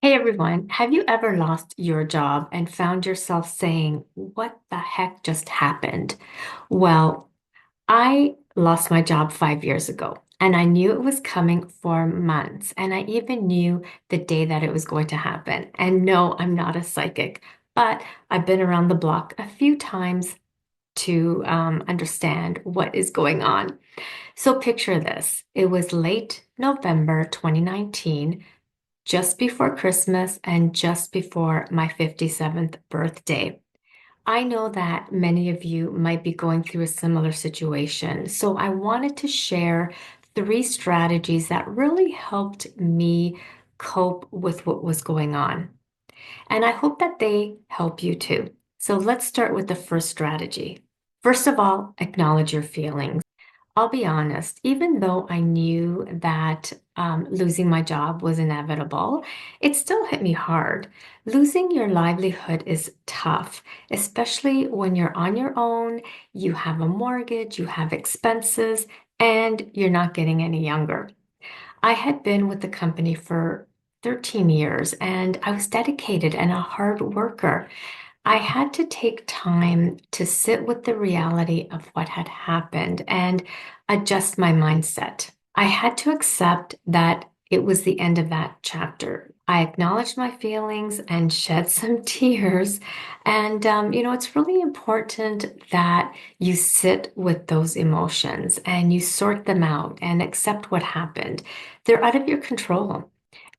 Hey everyone, have you ever lost your job and found yourself saying, "What the heck just happened?" Well, I lost my job 5 years ago, and I knew it was coming for months, and I even knew the day that it was going to happen. And no, I'm not a psychic, but I've been around the block a few times to understand what is going on. So picture this. It was late November 2019, just before Christmas and just before my 57th birthday. I know that many of you might be going through a similar situation, so I wanted to share three strategies that really helped me cope with what was going on. And I hope that they help you too. So let's start with the first strategy. First of all, acknowledge your feelings. I'll be honest, even though I knew that losing my job was inevitable, it still hit me hard. Losing your livelihood is tough, especially when you're on your own, you have a mortgage, you have expenses, and you're not getting any younger. I had been with the company for 13 years and I was dedicated and a hard worker. I had to take time to sit with the reality of what had happened and adjust my mindset. I had to accept that it was the end of that chapter. I acknowledged my feelings and shed some tears. And, it's really important that you sit with those emotions and you sort them out and accept what happened. They're out of your control.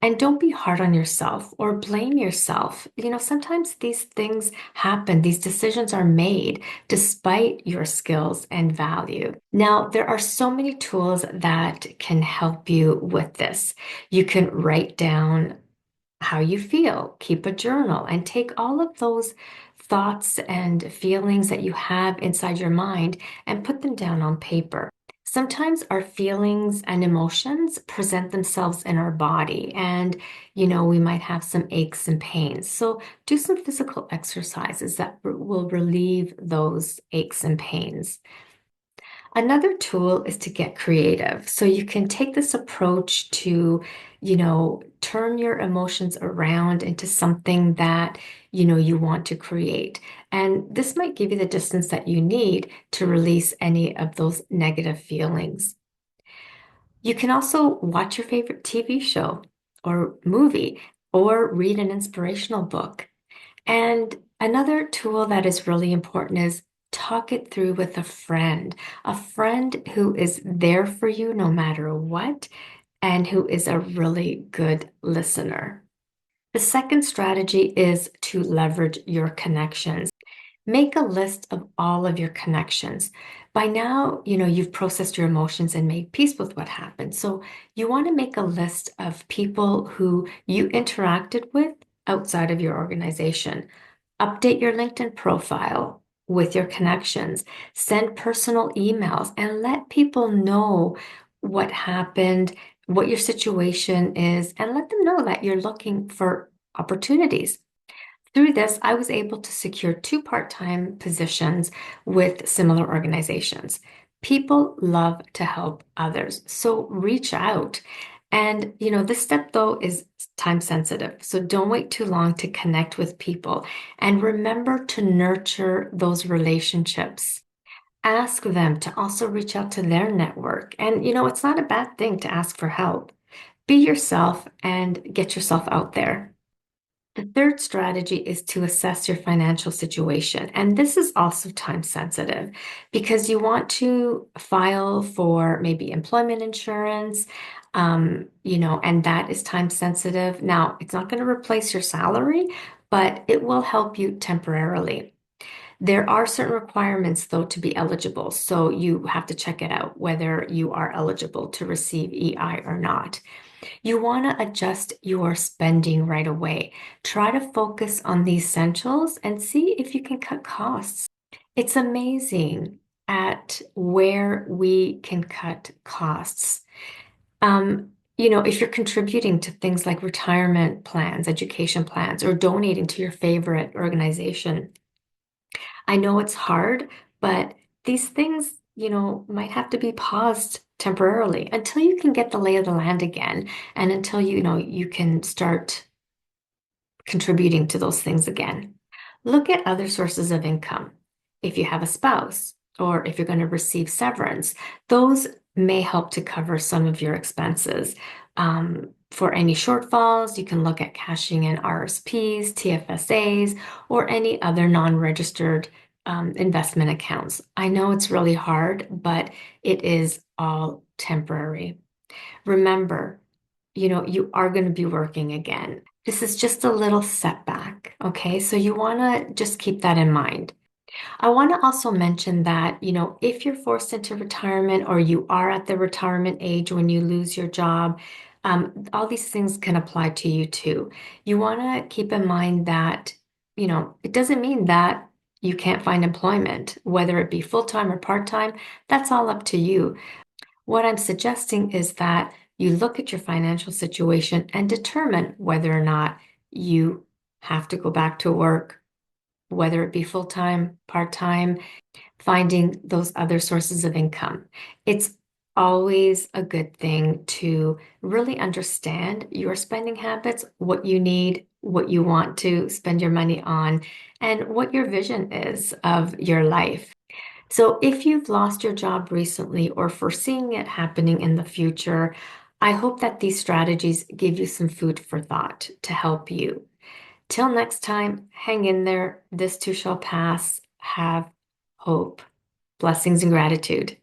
And don't be hard on yourself or blame yourself. Sometimes these things happen, these decisions are made despite your skills and value. Now, there are so many tools that can help you with this. You can write down how you feel, keep a journal, and take all of those thoughts and feelings that you have inside your mind and put them down on paper. Sometimes our feelings and emotions present themselves in our body, and we might have some aches and pains. So, do some physical exercises that will relieve those aches and pains. Another tool is to get creative. So you can take this approach to, turn your emotions around into something that, you want to create. And this might give you the distance that you need to release any of those negative feelings. You can also watch your favorite TV show or movie or read an inspirational book. And another tool that is really important is talk it through with a friend who is there for you no matter what, and who is a really good listener. The second strategy is to leverage your connections. Make a list of all of your connections. By now, you've processed your emotions and made peace with what happened. So you want to make a list of people who you interacted with outside of your organization. Update your LinkedIn profile with your connections. Send personal emails and let people know what happened, what your situation is, and let them know that you're looking for opportunities. Through this, I was able to secure two part-time positions with similar organizations. People love to help others, so reach out. And, this step though is time sensitive. So don't wait too long to connect with people. And remember to nurture those relationships. Ask them to also reach out to their network. And, it's not a bad thing to ask for help. Be yourself and get yourself out there. The third strategy is to assess your financial situation. And this is also time sensitive because you want to file for maybe employment insurance, and that is time sensitive. Now, it's not going to replace your salary, but it will help you temporarily. There are certain requirements, though, to be eligible. So you have to check it out whether you are eligible to receive EI or not. You want to adjust your spending right away. Try to focus on the essentials and see if you can cut costs. It's amazing at where we can cut costs. If you're contributing to things like retirement plans, education plans, or donating to your favorite organization, I know it's hard, but these things, might have to be paused temporarily until you can get the lay of the land again and until you can start contributing to those things again. Look at other sources of income. If you have a spouse or if you're going to receive severance, those may help to cover some of your expenses. For any shortfalls, you can look at cashing in RSPs, TFSAs, or any other non-registered investment accounts. I know it's really hard, but it is all temporary. Remember, you are going to be working again. This is just a little setback, okay? So you want to just keep that in mind. I want to also mention that, if you're forced into retirement or you are at the retirement age when you lose your job, all these things can apply to you too. You want to keep in mind that, it doesn't mean that you can't find employment, whether it be full-time or part-time, that's all up to you. What I'm suggesting is that you look at your financial situation and determine whether or not you have to go back to work, whether it be full-time, part-time, finding those other sources of income. It's always a good thing to really understand your spending habits, what you need, what you want to spend your money on, and what your vision is of your life. So if you've lost your job recently or foreseeing it happening in the future, I hope that these strategies give you some food for thought to help you. Till next time, hang in there. This too shall pass. Have hope. Blessings and gratitude.